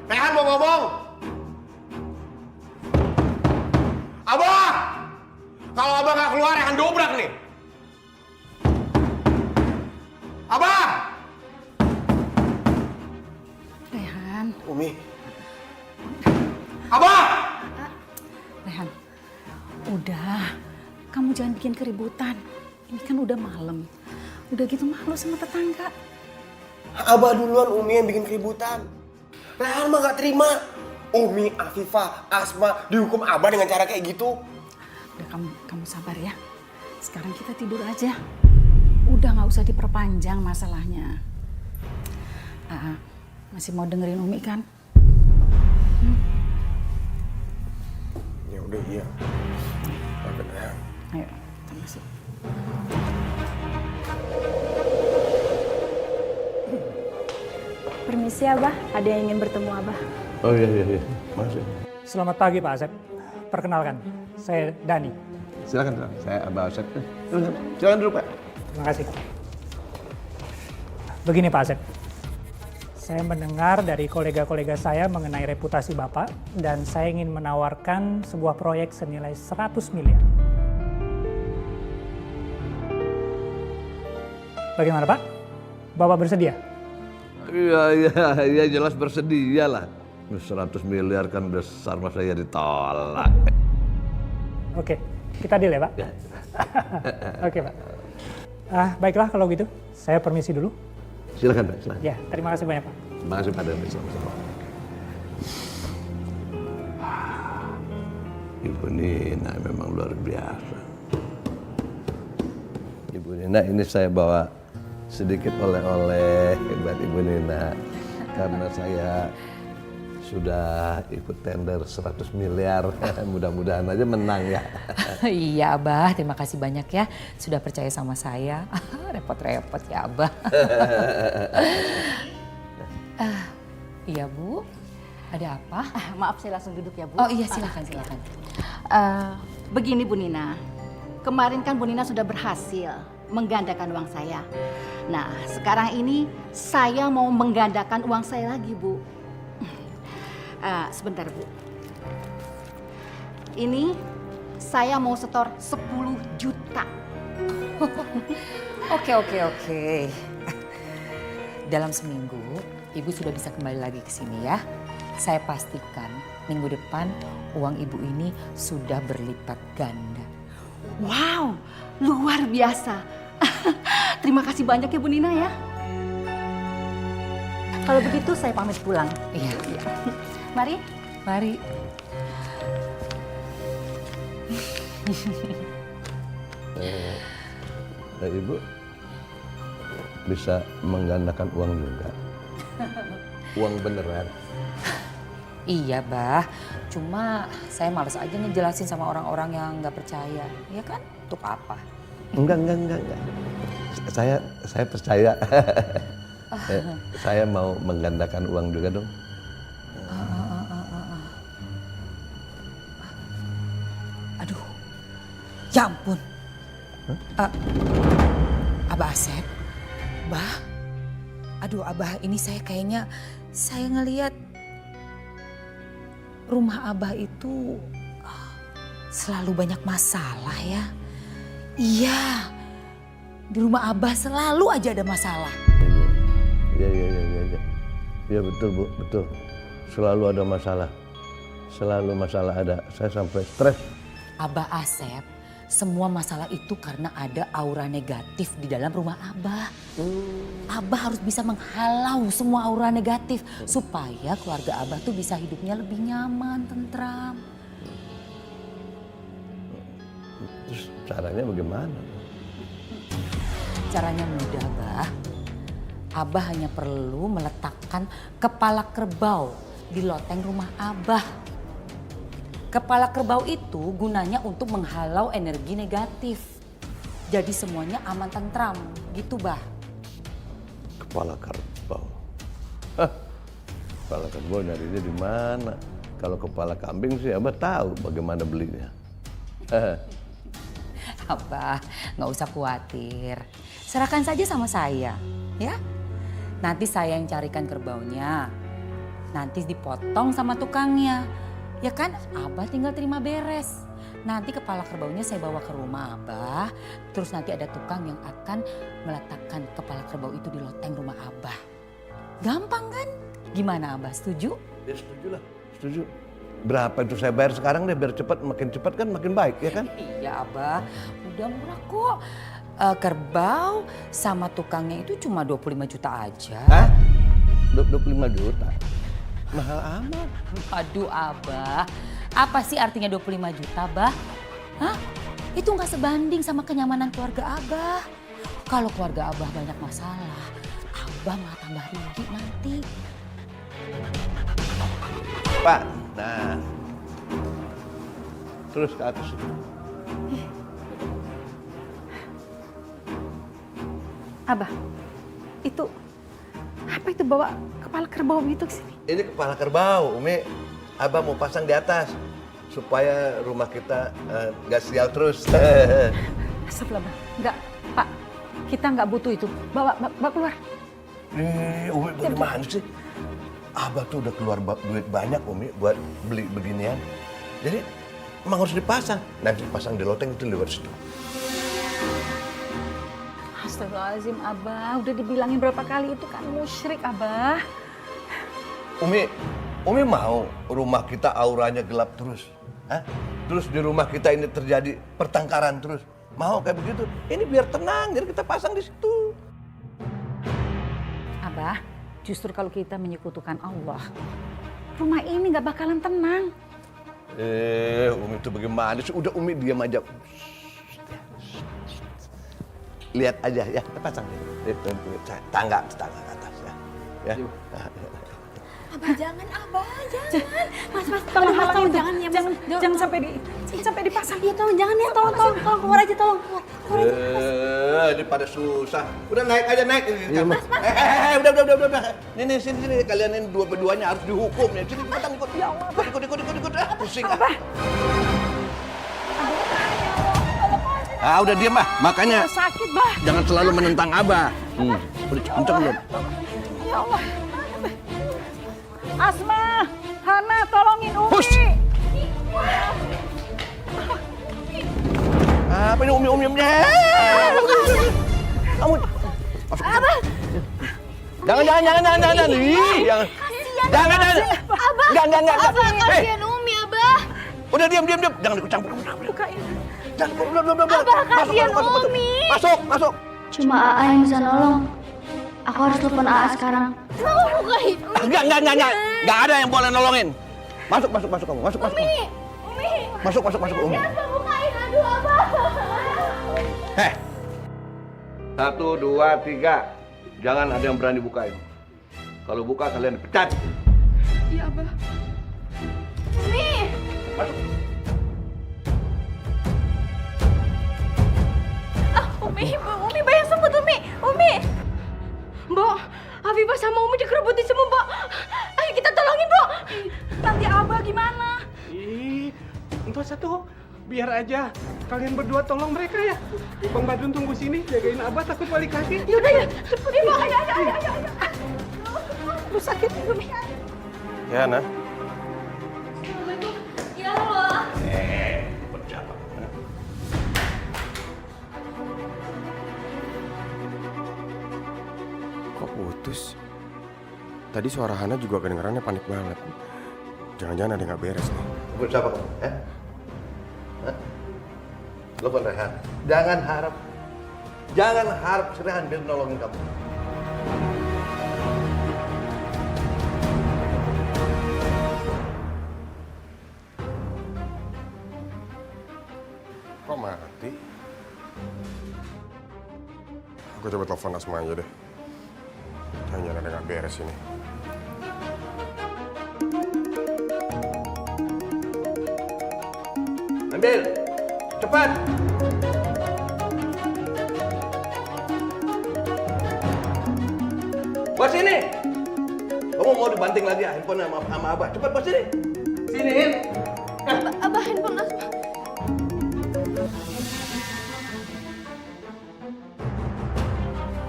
Rehan mau ngomong. Abah! Kalau Abah nggak keluar, Rehan dobrak nih. Abah! Rehan. Umi. Abah! Rehan, udah. Kamu jangan bikin keributan. Ini kan udah malam. Udah gitu malu sama tetangga. Abah duluan Umi yang bikin keributan. Rehan mah gak terima. Umi, Afifah, Asma dihukum Abah dengan cara kayak gitu. Udah kamu sabar ya. Sekarang kita tidur aja. Udah nggak usah diperpanjang masalahnya. Masih mau dengerin Umi kan? Ya udah iya. Maafin Rehan. Ayo, kita masuk. Permisi Abah, ada yang ingin bertemu Abah. Oh iya. Masuk. Selamat pagi Pak Asep. Perkenalkan, saya Dani. Silakan, saya Abah Asep. Silakan dulu, Pak. Terima kasih. Begini Pak Asep, saya mendengar dari kolega-kolega saya mengenai reputasi Bapak dan saya ingin menawarkan sebuah proyek senilai 100 miliar. Bagaimana Pak? Bapak bersedia? Iya, jelas bersedia lah. 100 miliar kan besar, masa ya ditolak. Oke, kita deal ya Pak? Ya. Oke Pak. Baiklah kalau gitu, saya permisi dulu. Silakan, Pak. Silakan. Ya, terima kasih banyak Pak. Terima kasih Pak Dani. Sama-sama. Ibu Nina memang luar biasa. Ibu Nina, ini saya bawa sedikit oleh-oleh buat Ibu Nina. Karena saya sudah ikut tender 100 miliar. Mudah-mudahan aja menang ya. Iya Abah, terima kasih banyak ya sudah percaya sama saya. Repot-repot ya Abah. Iya Bu, ada apa? Maaf saya langsung duduk ya Bu. Oh iya silakan. Begini Bu Nina, kemarin kan Bu Nina sudah berhasil menggandakan uang saya. Nah sekarang ini saya mau menggandakan uang saya lagi Bu. Sebentar Bu. Ini saya mau setor 10 juta. Oke. Dalam seminggu Ibu sudah bisa kembali lagi ke sini ya. Saya pastikan minggu depan uang Ibu ini sudah berlipat ganda. Wow, luar biasa. Terima kasih banyak ya Bu Nina ya. Kalau begitu saya pamit pulang. Iya. Mari. Mari. Ibu bisa menggandakan uang juga. Uang beneran. Iya Bah, cuma saya malas aja ngejelasin sama orang-orang yang nggak percaya. Ya kan? Untuk apa? Enggak. Saya percaya. Saya mau menggandakan uang juga dong. Aduh, ya ampun. Abah Asep, Bah. Aduh Abah, ini saya kayaknya saya ngelihat rumah Abah itu selalu banyak masalah ya. Iya, di rumah Abah selalu aja ada masalah. Iya. Iya betul Bu, betul. Selalu ada masalah. Selalu masalah ada. Saya sampai stres. Abah Asep, semua masalah itu karena ada aura negatif di dalam rumah Abah. Abah harus bisa menghalau semua aura negatif supaya keluarga Abah tuh bisa hidupnya lebih nyaman, tentram. Terus caranya bagaimana? Caranya mudah, Bah. Abah hanya perlu meletakkan kepala kerbau di loteng rumah Abah. Kepala kerbau itu gunanya untuk menghalau energi negatif. Jadi semuanya aman tentram, gitu Bah. Kepala kerbau. Hah, kepala kerbau nyarinya di mana? Kalau kepala kambing sih Abah tahu bagaimana belinya. Abah, nggak usah khawatir. Serahkan saja sama saya, ya. Nanti saya yang carikan kerbaunya. nanti dipotong sama tukangnya. Ya kan, Abah tinggal terima beres. Nanti kepala kerbaunya saya bawa ke rumah Abah, terus nanti ada tukang yang akan meletakkan kepala kerbau itu di loteng rumah Abah. Gampang kan? Gimana Abah, setuju? Ya setuju lah, setuju. Berapa itu saya bayar sekarang deh biar cepat, makin cepat kan makin baik ya kan? Iya Abah, udah murah kok. Kerbau sama tukangnya itu cuma 25 juta aja. Hah? 25 juta? Mahal amat. Aduh Abah, apa sih artinya 25 juta Abah? Hah? Itu nggak sebanding sama kenyamanan keluarga Abah. Kalau keluarga Abah banyak masalah, Abah malah tambah rugi nanti. Pak, nah. Terus ke atas itu. Abah, itu apa itu bawa kepala kerbau gitu ke sini? Ini kepala kerbau, Umi. Abah mau pasang di atas supaya rumah kita nggak sial terus. Astagfirullah, Bang. Enggak, Pak. Kita nggak butuh itu. Bawa keluar. Umi bagaimana sih? Abah tuh udah keluar duit banyak, Umi, buat beli beginian. Jadi emang harus dipasang. Nanti dipasang di loteng itu lewat situ. Astagfirullahaladzim, Abah. Udah dibilangin berapa kali itu kan musyrik, Abah. Umi mau rumah kita auranya gelap terus? Hah? Terus di rumah kita ini terjadi pertengkaran terus? Mau kayak begitu? Ini biar tenang, jadi kita pasang di situ. Abah, justru kalau kita menyekutukan Allah, rumah ini nggak bakalan tenang. Umi itu bagaimana sih? Udah Umi diam aja. Lihat aja ya, pasang tangga atas ya. Abah jangan, Abah jangan. Mas, Tolong, tolong, jangan, jangan sampai dipasang. Iya tolong, jangan ya, tolong keluar aja, tolong keluar aja. Ini pada susah. Udah naik aja naik. Mas. Udah. Nih sini kalian ini dua-duanya harus dihukum nih. Sini patang ikut. Ya Allah. Ikut. Pusing ah. Ah udah diam ah. Makanya Sakit, Bah. jangan selalu menentang Abah. Udah kenceng belum? Ya Allah. Asma, Hana, tolongin Umi. Hush. Apa ini Umi? Kamu masuk. Abah, Jangan. Ih, jangan. Jangan. Abah, Enggak. Abah kasihan Umi, Abah. Udah diam. Jangan ikut-campur. Bukain. Jangan, belum. Abah kasihan Umi. Masuk. Cuma AA yang bisa nolong. Aku harus telepon AA sekarang. Kamu bukain. Enggak. Enggak ada yang boleh nolongin. Masuk kamu. Masuk. Umi. Masuk Umi. Abah bukain, aduh Abah. 1, 2, 3. Jangan ada yang berani bukain. Kalau buka kalian dipecat. Iya, Abah. Umi. Masuk. Umi bayang semut, Umi. Mbok, Afifah sama Umi dikerebutin semua, Mbok. Ayo kita tolongin, Mbok. Nanti Abah gimana? Untuk satu, biar aja kalian berdua tolong mereka ya. Bang Badrun tunggu sini, jagain Abah takut balik lagi. Yaudah ya, cepet ya, Mbok. Ayo. Lu sakit, Umi. Ya, Nah. Ya Allah. Kok putus? Tadi suara Hana juga kedengarannya panik banget. Jangan-jangan ada yang nggak beres nih. Telepon siapa kamu? Hah? Telepon Rehan. Jangan harap si Rehan bisa nolongin kamu. Kok mati? Aku coba telepon Asma aja deh. Jangan ada nggak beres ini. Ambil, cepat. Buat sini. Kamu mau dibanting lagi ya handphone sama Abah? Cepat buat sini. Siniin. Abah handphone Asma.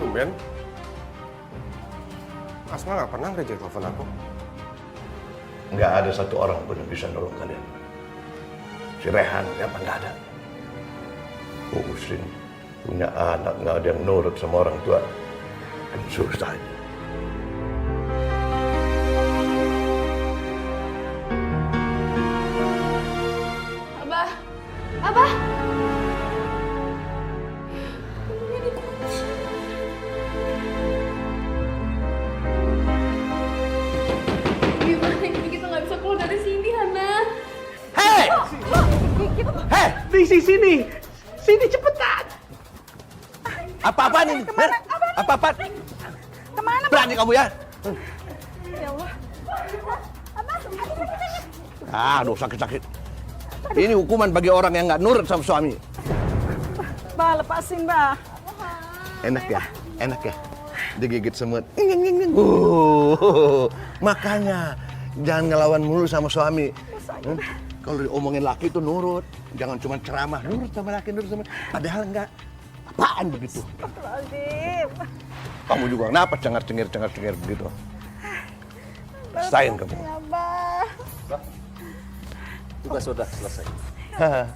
Tumben. Asma nggak pernah reject telepon aku. nggak ada satu orang pun yang bisa nolong kalian. Si Rehan apa nggak ada. Usin punya anak nggak ada yang nurut sama orang tua, kan susah. Abah, Abah. Gimana ini kita nggak bisa keluar dari sini, Hana? Hei! Hei, sini. Sini cepetan. Apa-apaan ini? Kemana? Apa-apaan? Kemana, Bang? Berani kamu ya? Ya Allah. Abah, Aduh, sakit-sakit. Ini hukuman bagi orang yang nggak nurut sama suami. Bah, lepasin, Bah. Enak ya? Digigit semut. Makanya jangan ngelawan mulu sama suami. Kalau diomongin laki itu nurut, jangan cuma ceramah nurut sama laki, nurut sama. Padahal enggak. Apaan begitu? Astagfirullahaladzim. Kamu juga kenapa cengar-cengir begitu? Sain kamu. Abah. Tugas sudah selesai.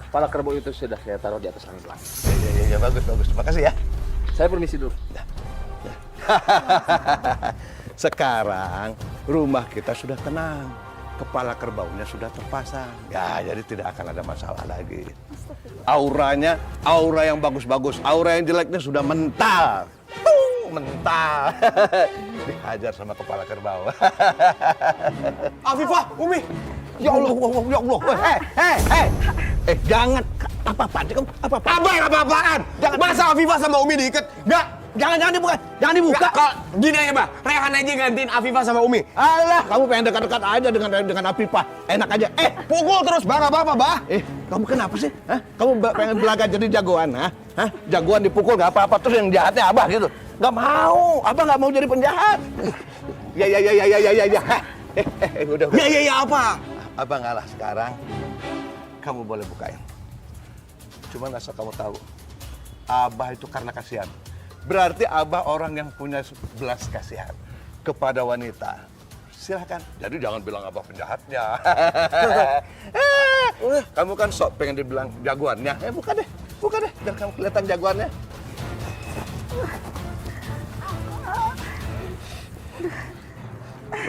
Kepala kerbau itu sudah saya taruh di atas angin belakang. Ya, bagus. Terima kasih ya. Saya permisi dulu. Sekarang rumah kita sudah tenang. Kepala kerbaunya sudah terpasang. Ya, jadi tidak akan ada masalah lagi. Auranya, aura yang bagus-bagus. Aura yang jeleknya sudah mental. Mental. Dihajar sama kepala kerbau. Afifah, Umi. Ya Allah. Jangan. Apa-apaan sih kamu? Apa-apaan? Abah yang apa-apaan? Masa Afifah sama Umi diikat? Jangan dibuka. Jangan dibuka. Kalau gini aja, Bah. Rehan aja gantiin Afifah sama Umi. Alah, kamu pengen dekat-dekat aja dengan Afifah. Enak aja. Pukul terus, Bah. Nggak apa-apa, Bah. Kamu kenapa sih? Hah? Kamu pengen belaga jadi jagoan, ha? Hah? Jagoan dipukul nggak apa-apa, terus yang jahatnya Abah gitu. Nggak mau. Abah nggak mau jadi penjahat. Ya. Udah. Ya, apa? Abah ngalah sekarang. Kamu boleh bukain. Cuman asal kamu tahu, Abah itu karena kasihan. Berarti Abah orang yang punya belas kasihan kepada wanita. Silahkan. Jadi jangan bilang Abah penjahatnya. Kamu kan sok pengen dibilang jagoannya. Buka deh. Biar kamu kelihatan jagoannya.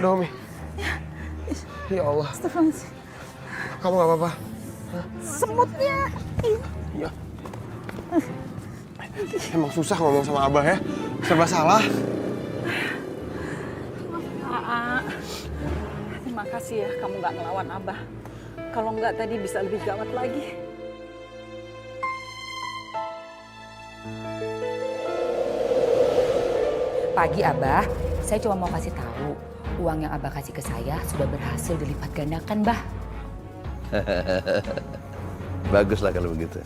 Udah, Umi. Ya Allah. Astagfirullahaladzim. Kamu nggak apa-apa? Semutnya. Iya. Emang susah ngomong sama Abah ya. Serba salah. Terima kasih ya kamu nggak ngelawan Abah. Kalau nggak tadi bisa lebih gawat lagi. Pagi Abah, saya cuma mau kasih tahu, uang yang Abah kasih ke saya sudah berhasil dilipat gandakan, Bah. Baguslah kalau begitu.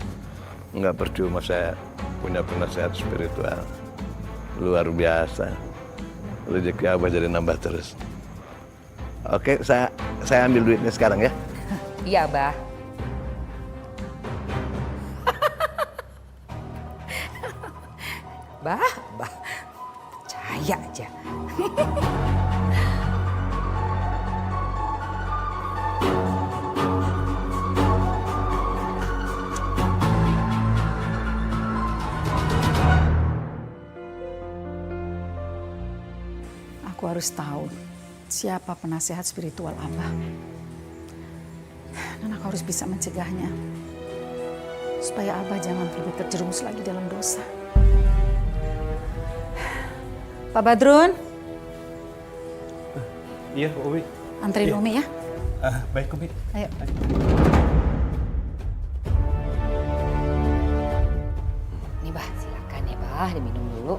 Nggak percuma saya punya penasehat spiritual. Luar biasa. Rezeki Abah jadi nambah terus. Oke, saya ambil duitnya sekarang ya. Iya, Bah. Bah, percaya aja. Aku harus tahu siapa penasehat spiritual Abah. Dan aku harus bisa mencegahnya. Supaya Abah jangan terlalu terjerumus lagi dalam dosa. Pak Badrun. Iya, Umi. Anterin Umi ya. Baik, Umi. Ayo. Nih, Bah, silakan ya, Bah, diminum dulu.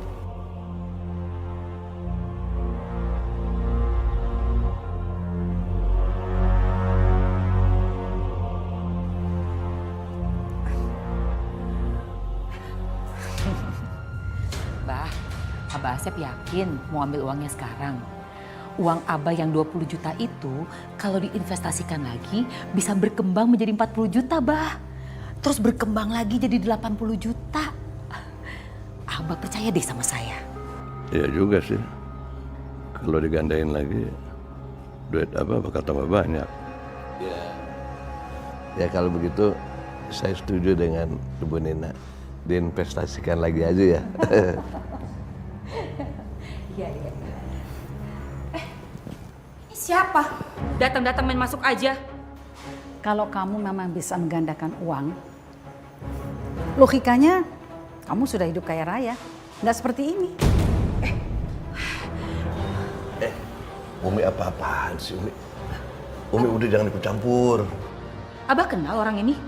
Bah, Abah Asep yakin mau ambil uangnya sekarang. Uang Abah yang 20 juta itu kalau diinvestasikan lagi bisa berkembang menjadi 40 juta, Bah. Terus berkembang lagi jadi 80 juta. Abah percaya deh sama saya. Iya juga sih. Kalau digandain lagi duit Abah bakal tambah banyak. Ya kalau begitu saya setuju dengan Ibu Nina. Diinvestasikan lagi aja ya. Iya. Ini siapa? Datang-datang main masuk aja. Kalau kamu memang bisa menggandakan uang, logikanya kamu sudah hidup kaya raya. Nggak seperti ini. Umi apa-apaan sih Umi? Umi udah jangan ikut campur. Abah kenal orang ini?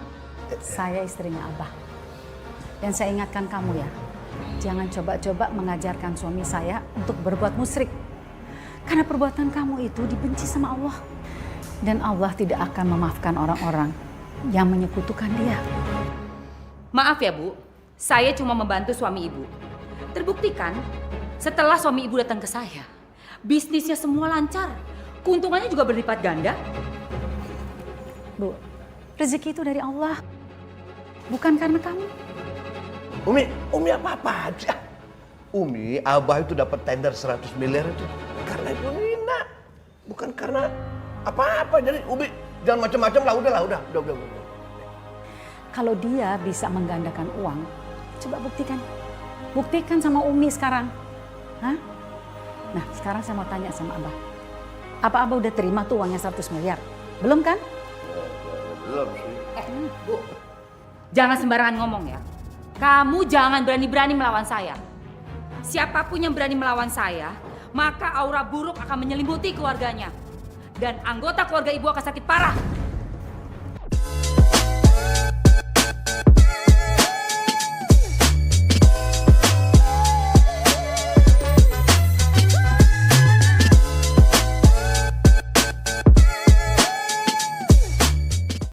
Saya istrinya Abah. Dan saya ingatkan kamu ya, jangan coba-coba mengajarkan suami saya untuk berbuat musyrik. Karena perbuatan kamu itu dibenci sama Allah. Dan Allah tidak akan memaafkan orang-orang yang menyekutukan Dia. Maaf ya Bu, saya cuma membantu suami Ibu. Terbuktikan setelah suami Ibu datang ke saya, bisnisnya semua lancar. Keuntungannya juga berlipat ganda. Bu, rezeki itu dari Allah. Bukan karena kamu. Umi apa-apaan sih? Umi, Abah itu dapat tender 100 miliar itu karena Ibu Nina. Bukan karena apa-apa. Jadi Umi jangan macam-macam lah, udah. Kalau dia bisa menggandakan uang, coba buktikan. Buktikan sama Umi sekarang. Hah? Nah, sekarang saya mau tanya sama Abah. Apa Abah udah terima tuh uangnya 100 miliar? Belum kan? Belum sih. Bu, jangan sembarangan ngomong ya. Kamu jangan berani-berani melawan saya. Siapapun yang berani melawan saya, maka aura buruk akan menyelimuti keluarganya. Dan anggota keluarga Ibu akan sakit parah.